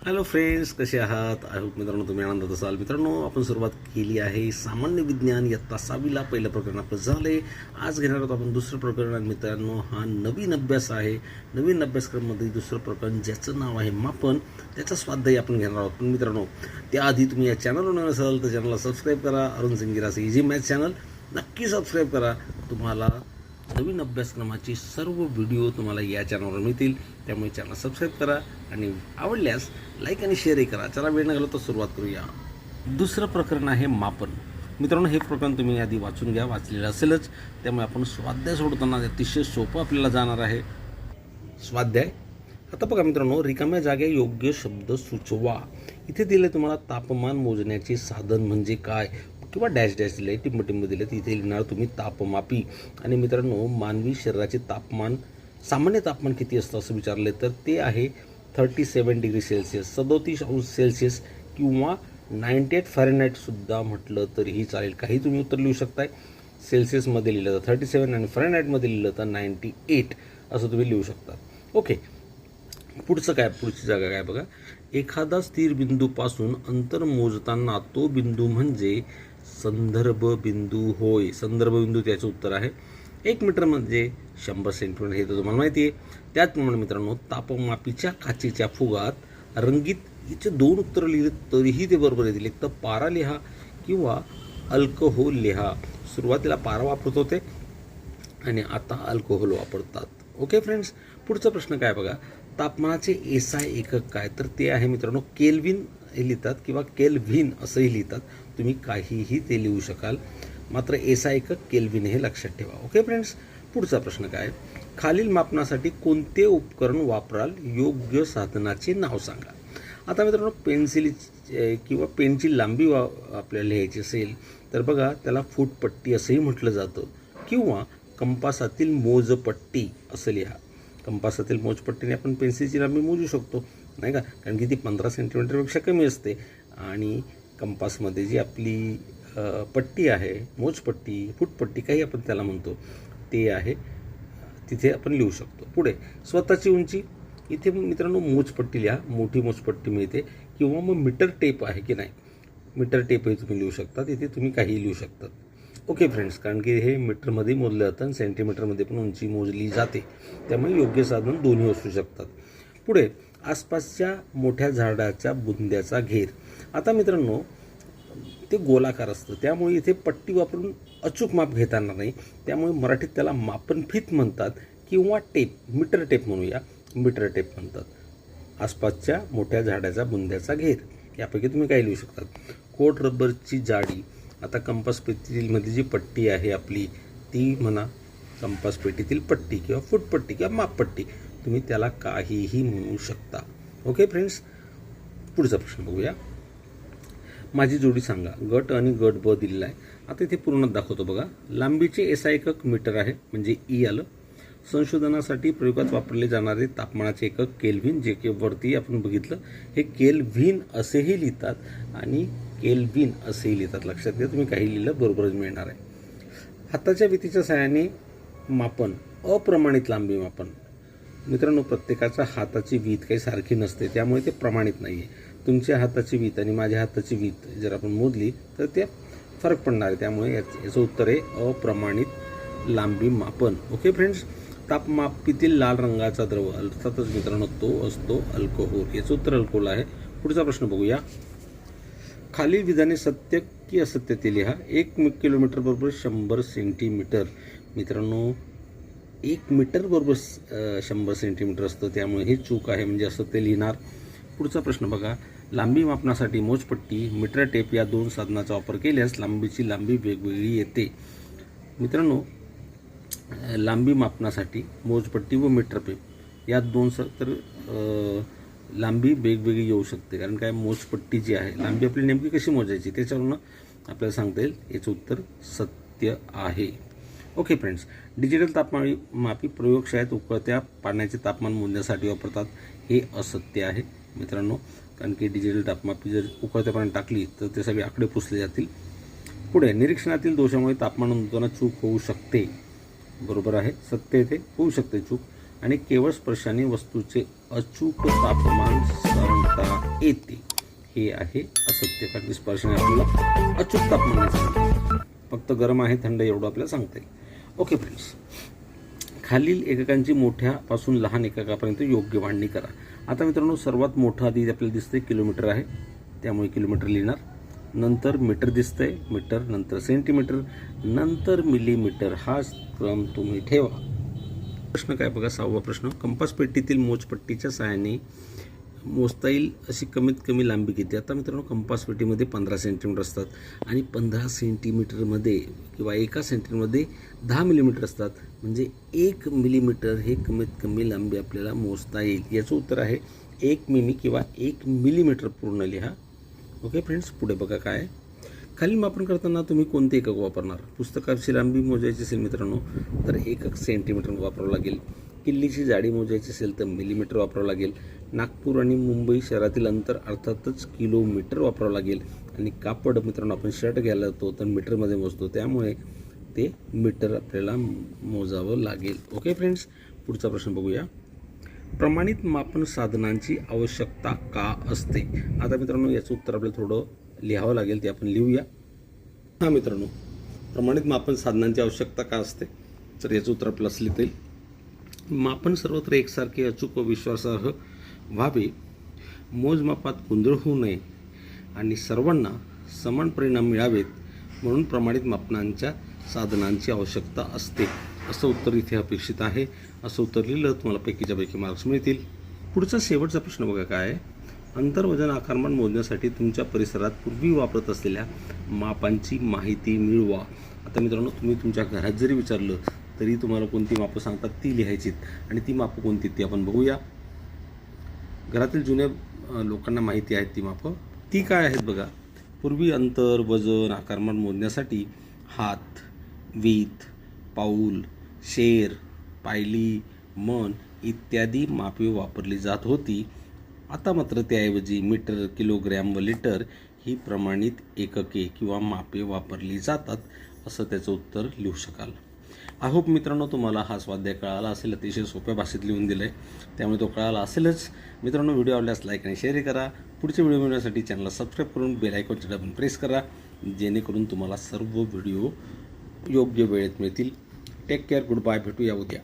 Hello friends, कसे आहात? I hope मित्रांनो तुम्ही आनंदात असाल. मित्रांनो, आपण सुरुवात केली आहे सामान्य विज्ञान इयत्ता 6वीला. पहिलं प्रकरण आपलं झाले. आज घेणार आहोत आपण दुसरं प्रकरण. आणि मित्रांनो, हा नवीन अभ्यास आहे. नवीन अभ्यासक्रमामध्ये दुसरं प्रकरण ज्याचं नाव आहे मापन, त्याचा स्वाध्याय आपण घेणार आहोत. पण मित्रांनो, त्याआधी तुम्ही या चॅनलवर नवीन असाल तर चॅनलला सबस्क्राईब करा. अरुण सिंगिराचं इझी मॅथ चॅनल नक्की सबस्क्राईब करा. तुम्हाला नवीन अभ्यासक्रमाचे सर्व व्हिडिओ तुम्हाला या चॅनलवर मिळतील. त्यामुळे चॅनल सबस्क्राईब करा आणि आवडल्यास लाईक आणि शेअरही करा. चला वेळ न घालवता सुरुवात करूया. दुसरं प्रकरण आहे मापन. मित्रांनो, हे प्रकरण तुम्ही आधी वाचून घ्या, वाचलेलं असेलच. त्यामुळे आपण स्वाध्याय सोडताना अतिशय सोपं आपल्याला जाणार आहे. स्वाध्याय आता बघा मित्रांनो, रिकाम्या जागे योग्य शब्द सुचवा. इथे दिले तुम्हाला तापमान मोजण्याचे साधन म्हणजे काय किंवा डॅश डॅश दिले, टिंब दिले. तिथे लिहिणार तुम्ही तापमापी. आणि मित्रांनो, मानवी शरीराचे तापमान, सामान्य तापमान किती असतं असं विचारले तर ते आहे 37 डिग्री सेल्सिअस, 37 अंश सेल्सिअस किंवा 98 फॅरेनहाईटसुद्धा म्हटलं तरीही चालेल. काही तुम्ही उत्तर लिहू शकताय. सेल्सिअसमध्ये लिहिलं तर 37 आणि फॅरेनहाईटमध्ये लिहिलं तर 98 असं तुम्ही लिहू शकता. ओके, पुढचं काय, पुढची जागा काय बघा. एखादा स्थिर बिंदूपासून अंतर मोजताना तो बिंदू म्हणजे संदर्भ बिंदू होय. संदर्भ बिंदू त्याचं उत्तर आहे. 1 मीटर म्हणजे 100 सेंटीमीटर, हे तर तुम्हाला माहिती आहे. त्याचप्रमाणे मित्रांनो, तापमापीच्या काचेच्या फुगात रंगीत, याचे 2 उत्तरं लिहिले तरीही ते बरोबर येतील. एक तर पारा लिहा किंवा अल्कोहोल लिहा. सुरुवातीला पारा वापरत होते आणि आता अल्कोहोल वापरतात. ओके फ्रेंड्स, पुढचा प्रश्न काय बघा. तापमानाचे एसआय एकक काय, तर ते आहे मित्रांनो केल्विन हे लिहितात किंवा केल्व्हिन असंही लिहितात. तुम्ही काहीही ते लिहू शकाल, मात्र एसआय एकक केल्विन हे लक्षात ठेवा. ओके फ्रेंड्स, पुढचा प्रश्न काय. खालील मापनासाठी कोणते उपकरण वापराल, योग्य साधनाचे नाव सांगा. आता मित्रांनो, पेन्सिल किंवा पेनची लांबी आपल्याला लिहायची असेल तर बघा, त्याला फूटपट्टी असंही म्हटलं जातं किंवा कंपासातील मोजपट्टी असं लिहा. कंपासातील मोजपट्टीने आपण पेन्सिलची लांबी मोजू शकतो, नाही का, कारण की ती 15 सेंटीमीटरपेक्षा कमी असते. आणि कंपासमध्ये जी आपली पट्टी आहे, मोजपट्टी, फूटपट्टी काही आपण त्याला म्हणतो, ते आहे, तिथे आपण लिहू शकतो. पुढे स्वतःची उंची. इथे मित्रांनो मोजपट्टी लिहा, मोठी मोजपट्टी मिळते. किंवा मग मीटर टेप आहे की नाही, मीटर टेपही तुम्ही लिहू शकता. तिथे तुम्ही काही लिहू शकतात. ओके फ्रेंड्स, कारण की हे मीटरमध्ये मोजलं जातं आणि सेंटीमीटरमध्ये पण उंची मोजली जाते. त्यामुळे योग्य साधन दोन्ही असू शकतात. पुढे आसपासच्या मोठ्या झाडाच्या बुंद्याचा घेर. आता मित्रांनो, ते गोलाकार असतं, त्यामुळे इथे पट्टी वापरून अचूक माप घेता येणार नाही. त्यामुळे मराठीत त्याला मापनफीत म्हणतात किंवा टेप, मीटर टेप म्हणूया, मीटर टेप म्हणतात. आसपासच्या मोठ्या झाडाचा बुंद्याचा घेर, यापैकी तुम्ही काही लिहू शकतात. कोट रबरची जाडी. आता कंपास पेटीमधली जी पट्टी आहे आपली, ती म्हणा कंपास पेटीतील पट्टी किंवा फूटपट्टी किंवा मापपट्टी, तुम्ही त्याला काहीही म्हणू शकता. ओके फ्रेंड्स, पुढचा प्रश्न बघूया. माझी जोडी सांगा. गट आणि गट ब दिलेला आहे. आता इथे पूर्ण दाखवतो बघा. लांबीचे एसआय एकक मीटर आहे, म्हणजे ई आलं. संशोधनासाठी प्रयोगात वापरले जाणारे तापमानाचे एकक केल्व्हिन, जे की वरती आपण बघितलं, हे केल्व्हिन असेही लिहितात आणि केल्व्हिन असेही लिहितात. लक्षात घ्या, तुम्ही काही लिहिलं बरोबरच मिळणार आहे. हाताच्या वितीच्या सहाय्याने मापन, अप्रमाणित लांबी मापन. मित्रांनो, प्रत्येकाच्या हाताची वीत काही सारखी नसते, त्यामुळे ते प्रमाणित नाही आहे. तुमच्या हाताची वीत आणि माझ्या हाताची वीत जर आपण मोजली तर ते फरक पडणार आहे. त्यामुळे याचं उत्तर आहे अप्रमाणित लांबी मापन. ओके फ्रेंड्स, तापमापीतील लाल रंगाचा द्रव, अर्थातच मित्रांनो तो असतो अल्कोहोल. याचं उत्तर अल्कोहोल आहे. पुढचा प्रश्न बघूया. खालील विधाने सत्य की असत्य ते लिहा. 1 किलोमीटर बरोबर 100 सेंटीमीटर. मित्रांनो, 1 मीटर बरोबर 100 सेंटीमीटर असतं, त्यामुळे हे चूक आहे, म्हणजे असं ते लिहिणार. पुढचा प्रश्न बघा. लांबी मापनासाठी मोजपट्टी, मीटर टेप या 2 साधनाचा वापर केल्यास लांबीची लांबी वेगवेगळी येते. मित्रांनो, लांबी मापनासाठी मोजपट्टी व मीटर टेप या 2 तर लांबी वेगवेगळी येऊ शकते. कारण काय, मोजपट्टी जी आहे, लांबी आपली नेमकी कशी मोजायची त्याच्यावरून आपल्याला सांगता येईल. याचं उत्तर सत्य आहे. ओके फ्रेंड्स, डिजिटल तापमापी प्रयोगशाळेत उकळत्या पाण्याचे तापमान मोजण्यासाठी वापरतात, हे असत्य आहे मित्रांनो. कारण की डिजिटल तापमापी जर उकळत्या पाण्यात टाकली तर ते सगळे आकडे पुसले जातील. पुढे निरीक्षणातील दोषामुळे तापमान मोजताना चूक होऊ शकते. बरोबर आहे, सत्य येथे होऊ शकते चूक. आणि केवळ स्पर्शाने वस्तूचे अचूक तापमान सांगता येते. हे आहे असत्य, कारण की स्पर्शाने आपल्याला अचूक तापमान नाही सांगता, फक्त गरम आहे थंड एवढं आपल्याला सांगता येईल. ओके फ्रेंड्स, खालील एककांची मोठ्यापासून लहान एककापर्यंत योग्य मांडणी करा. आता मित्रांनो, सर्वात मोठं आधी आपल्याला दिसतंय किलोमीटर आहे, त्यामुळे किलोमीटर लिहिणार. नंतर मीटर दिसतंय, मीटर, नंतर सेंटीमीटर, नंतर मिलीमीटर. हा क्रम तुम्ही ठेवा. प्रश्न काय बघा, 6वा प्रश्न. कंपास पेटीतील मोजपट्टीच्या सहाय्याने मोजता येईल अशी कमीत कमी लांबी किती? आता मित्रांनो, कंपास पेटीमध्ये 15 सेंटीमीटर असतात आणि 15 सेंटीमीटरमध्ये किंवा 1 सेंटीमीटरमध्ये 10 मिलीमीटर असतात, म्हणजे 1 मिलीमीटर हे कमीत कमी लांबी आपल्याला मोजता येईल. याचं उत्तर आहे 1 मिमी किंवा 1 मिलीमीटर. पूर्ण लिहा. ओके फ्रेंड्स, पुढे बघा काय. खालील मापन करताना तुम्ही कोणते एकक वापरणार? पुस्तकाची लांबी मोजायची असेल मित्रांनो तर 1 सेंटीमीटर वापरावं लागेल. किल्लीची जाडी मोजायची असेल तर मिलीमीटर वापरावं लागेल. नागपूर आणि मुंबई शहरातील अंतर अर्थातच किलोमीटर वापरावं लागेल. आणि कापड मित्रांनो, आपण शर्ट घ्यायला जातो तर मीटरमध्ये मोजतो, त्यामुळे ते मीटर आपल्याला मोजावं लागेल. ओके फ्रेंड्स, पुढचा प्रश्न बघूया. प्रमाणित मापन साधनांची आवश्यकता का असते? आता मित्रांनो, याचं उत्तर आपल्याला थोडं लिहावं लागेल, ते आपण लिहूया. हां मित्रांनो, प्रमाणित मापन साधनांची आवश्यकता का असते, तर याचं उत्तर आपल्याला असं लिहिता येईल. मापन सर्वत्र एकसारखे, अचूक व विश्वासार्ह व्हावे, मोजमापात गोंधळ होऊ नये आणि सर्वांना समान परिणाम मिळावेत, म्हणून प्रमाणित मापनांच्या साधनांची आवश्यकता असते. असं उत्तर इथे अपेक्षित आहे. असं उत्तर लिहिलं तुम्हाला पैकीच्या पैकी मार्क्स मिळतील. पुढचा शेवटचा प्रश्न बघा काय आहे. अंतर, वजन, आकारमान मोजण्यासाठी तुमच्या परिसरात पूर्वी वापरत असलेल्या मापांची माहिती मिळवा. आता मित्रांनो, तुम्ही तुमच्या घरात जरी विचारलं तरी तुम्हाला कोणती मापं सांगतात ती लिहायचीत, आणि ती मापं कोणती ती आपण बघूया. घरातील जुन्या लोकांना माहिती आहेत ती मापं. ती काय आहेत बघा. पूर्वी अंतर, वजन, आकारमान मोजण्यासाठी हात, वीत, पाऊल, शेर, पायली, मन इत्यादी मापे वापरली जात होती. आता मात्र त्याऐवजी मीटर, किलोग्रॅम व लिटर ही प्रमाणित एकके किंवा मापे वापरली जातात, असं त्याचं उत्तर लिहू शकाल. आय होप मित्रांनो तुम्हाला हा स्वाध्याय कळाला असेल. अतिशय सोप्या भाषेत लिहून दिलं आहे, त्यामुळे तो कळाला असेलच. मित्रांनो, व्हिडिओ आवडल्यास लाईक आणि शेअर करा. पुढचे व्हिडिओ मिळण्यासाठी चॅनलला सबस्क्राईब करून बेल आयकॉनचे बटन प्रेस करा, जेणेकरून तुम्हाला सर्व व्हिडिओ योग्य वेळेत मिळतील. टेक केअर, गुड बाय, भेटूया उद्या.